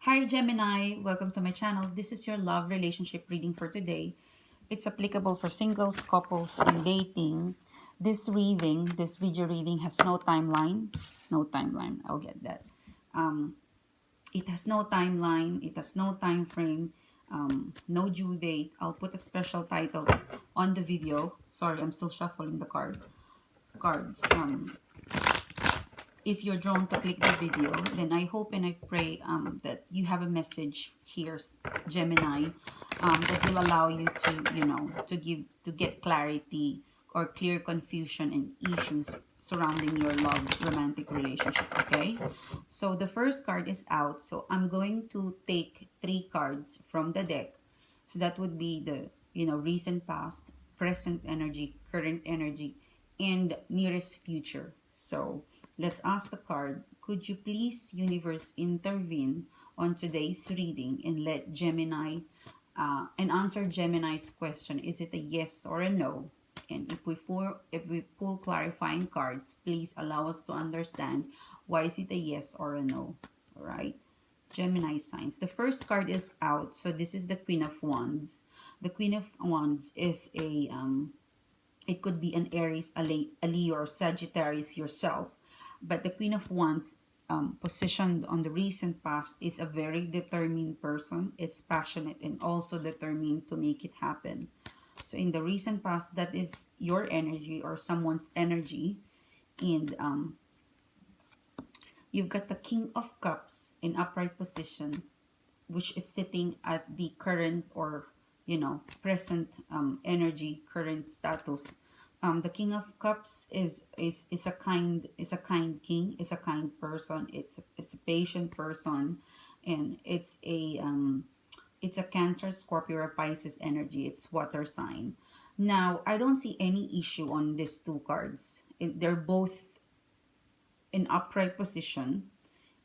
Hi Gemini, welcome to my channel. This is your love relationship reading for today. It's applicable for singles, couples, and dating. This video reading has no timeline. No timeline, I'll get that. Um, it has no timeline, it has no time frame, no due date. I'll put a special title on the video. Sorry, I'm still shuffling the cards. If you're drawn to click the video, then I hope and I pray that you have a message here, Gemini, that will allow you to, to get clarity or clear confusion and issues surrounding your love romantic relationship. Okay, so the first card is out, so I'm going to take 3 cards from the deck. So that would be the, recent past, present energy, current energy, and nearest future. So let's ask the card, could you please, universe, intervene on today's reading and let Gemini, and answer Gemini's question, is it a yes or a no? And if we pull clarifying cards, please allow us to understand why is it a yes or a no. All right. Gemini signs. The first card is out. So this is the Queen of Wands. The Queen of Wands is a it could be an Aries, a Leo, or Sagittarius yourself. But the Queen of Wands, positioned on the recent past, is a very determined person. It's passionate and also determined to make it happen. So in the recent past, that is your energy or someone's energy. And you've got the King of Cups in upright position, which is sitting at the current or present energy, current status. The King of Cups is a kind king, is a kind person. It's a patient person, and it's a Cancer, Scorpio, or Pisces energy. It's water sign. Now I don't see any issue on these 2 cards. They're both in upright position,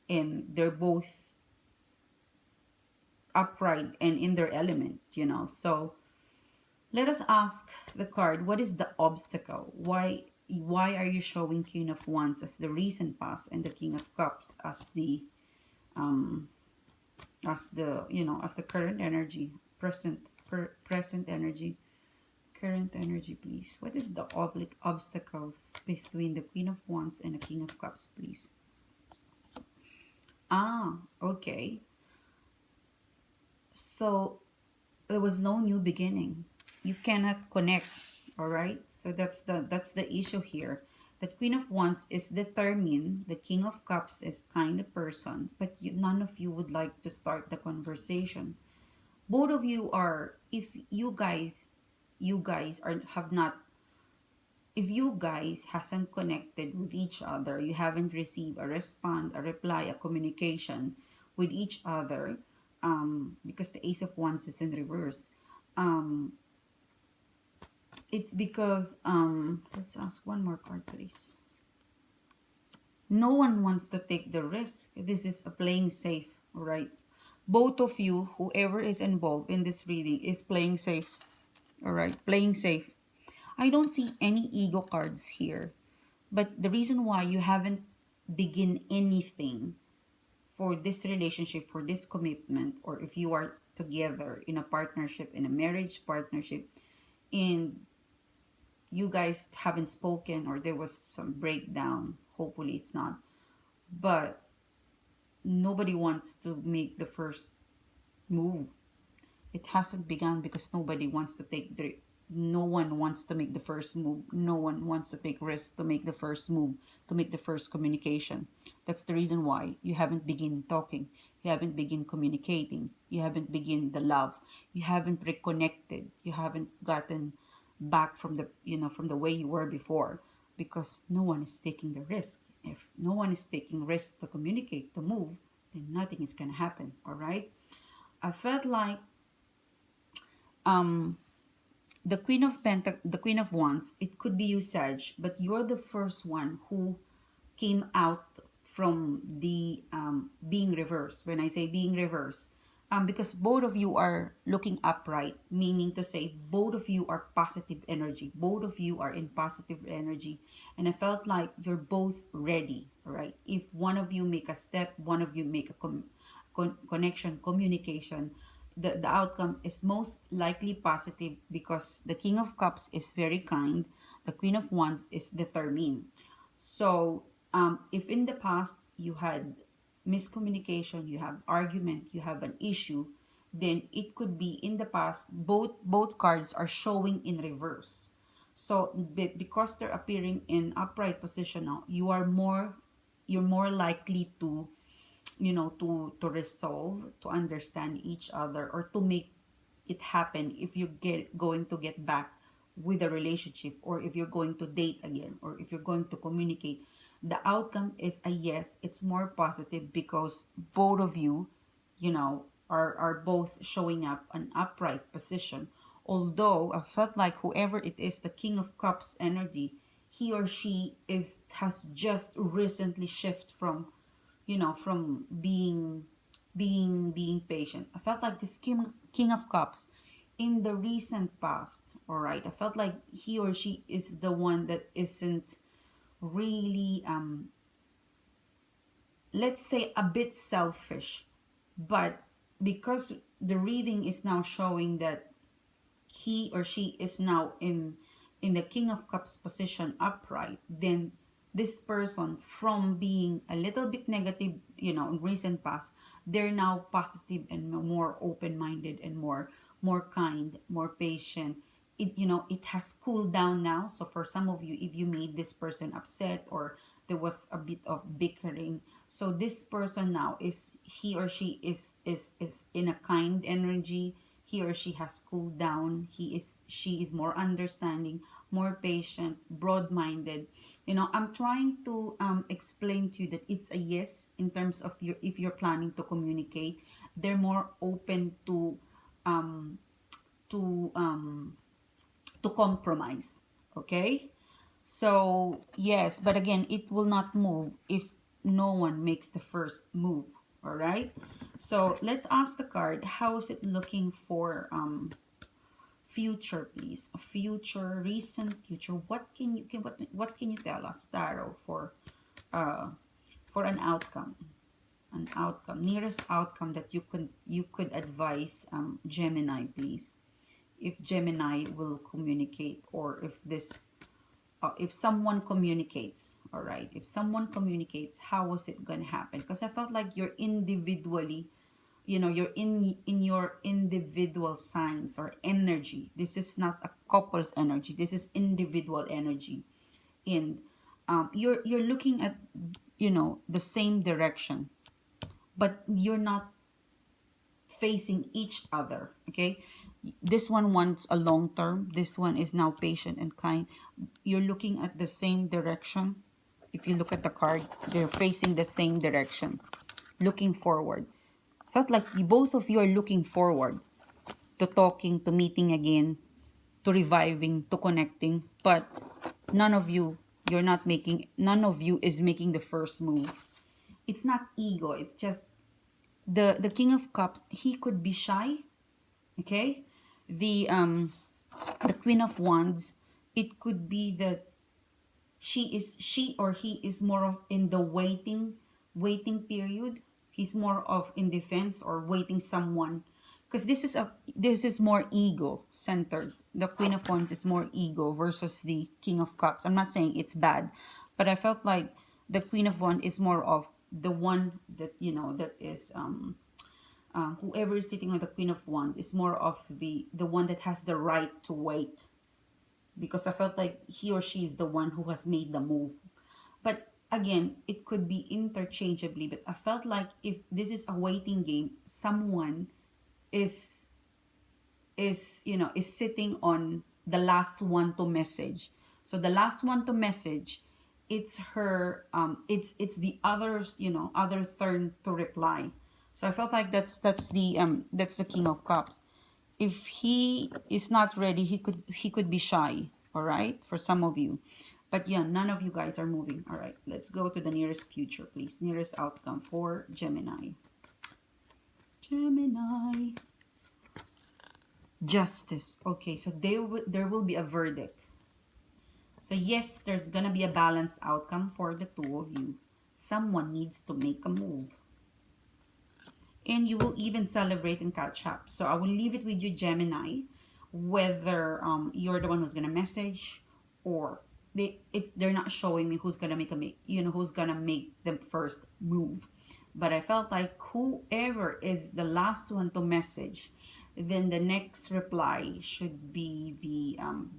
and they're both upright and in their element. So let us ask the card, what is the obstacle? Why are you showing Queen of Wands as the recent past and the King of Cups as the current energy, present energy, current energy, please. What is the obstacles between the Queen of Wands and the King of Cups, please? Okay. So there was no new beginning. You cannot connect. All right. So that's the issue here. The Queen of Wands is determined. The King of Cups is kind of person, but none of you would like to start the conversation. Both of you are. If you guys are have not. If you guys hasn't connected with each other, you haven't received a response, a reply, a communication with each other, because the Ace of Wands is in reverse. It's because, let's ask one more card, please. No one wants to take the risk. This is a playing safe, all right? Both of you, whoever is involved in this reading, is playing safe, all right? Playing safe. I don't see any ego cards here. But the reason why you haven't begin anything for this relationship, for this commitment, or if you are together in a partnership, in a marriage partnership, and you guys haven't spoken or there was some breakdown, hopefully it's not, but nobody wants to make the first move. It hasn't begun because no one wants to make the first move. No one wants to take risk to make the first move, to make the first communication. That's the reason why you haven't begin talking, you haven't begin communicating, you haven't begin the love, you haven't reconnected, you haven't gotten back from the way you were before, because no one is taking the risk. If no one is taking risk to communicate, to move, then nothing is gonna happen. All right. I felt like the Queen of Wands, it could be you, Sag, but you're the first one who came out from the being reversed. When I say being reversed, because both of you are looking upright, meaning to say both of you are positive energy. Both of you are in positive energy, and I felt like you're both ready. Right? If one of you make a step, one of you make a connection, communication, the outcome is most likely positive because the King of Cups is very kind, the Queen of Wands is determined. So if in the past you had miscommunication, you have argument, you have an issue, then it could be in the past both cards are showing in reverse. So because they're appearing in upright position now, you're more likely to, to resolve, to understand each other, or to make it happen if you're going to get back with a relationship, or if you're going to date again, or if you're going to communicate. The outcome is a yes. It's more positive because both of you, are both showing up an upright position. Although I felt like whoever it is, the King of Cups energy, he or she has just recently shift from, from being patient. I felt like this King of Cups in the recent past, all right, I felt like he or she is the one that isn't really, let's say, a bit selfish. But because the reading is now showing that he or she is now in the King of Cups position upright, then this person, from being a little bit negative, in recent past, they're now positive and more open-minded and more kind, more patient. It has cooled down now. So for some of you, if you made this person upset, or there was a bit of bickering, so this person now is, he or she is in a kind energy. He or she has cooled down. She is more understanding, more patient, broad-minded. I'm trying to explain to you that it's a yes in terms of if you're planning to communicate. They're more open um to um to compromise. Okay, so yes, but again, it will not move if no one makes the first move. All right, so let's ask the card, how is it looking for future, please? A future, recent future. What can you tell us, tarot, uh for an outcome, nearest outcome that you could advise Gemini, please? If Gemini will communicate, or if someone communicates, all right, if someone communicates, how is it gonna happen? Because I felt like you're individually, you're in your individual signs or energy. This is not a couple's energy, this is individual energy. And you're looking at, the same direction, but you're not facing each other. Okay, this one wants a long term, this one is now patient and kind. You're looking at the same direction. If you look at the card, they're facing the same direction, looking forward. Felt like both of you are looking forward to talking, to meeting again, to reviving, to connecting. But none of you, none of you is making the first move. It's not ego, it's just the King of Cups, he could be shy. Okay, the Queen of Wands, it could be that she or he is more of in the waiting period. He's more of in defense or waiting someone, because this is more ego centered. The Queen of Wands is more ego versus the King of Cups. I'm not saying it's bad, but I felt like the Queen of Wands is more of the one that, that is whoever is sitting on the Queen of Wands is more of the one that has the right to wait, because I felt like he or she is the one who has made the move. But again, it could be interchangeably, but I felt like if this is a waiting game, someone is is sitting on the last one to message. So the last one to message, it's her, it's the others, other turn to reply. So I felt like that's the King of Cups. If he is not ready, he could be shy, all right, for some of you. But yeah, none of you guys are moving. All right, let's go to the nearest future, please. Nearest outcome for Gemini. Gemini. Justice. Okay, so there will be a verdict. So yes, there's gonna be a balanced outcome for the two of you. Someone needs to make a move. and you will even celebrate and catch up. So I will leave it with you, Gemini, whether you're the one who's gonna message, or they're not showing me who's gonna who's gonna make the first move. But I felt like whoever is the last one to message, then the next reply should be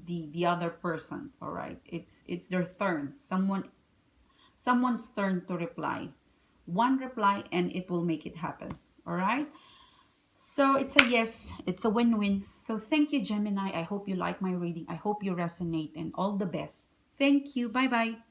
the other person. All right, it's their turn. Someone's turn to reply. One reply and it will make it happen. All right. So it's a yes, it's a win-win. So thank you, Gemini. I hope you like my reading. I hope you resonate, and all the best. Thank you. Bye bye.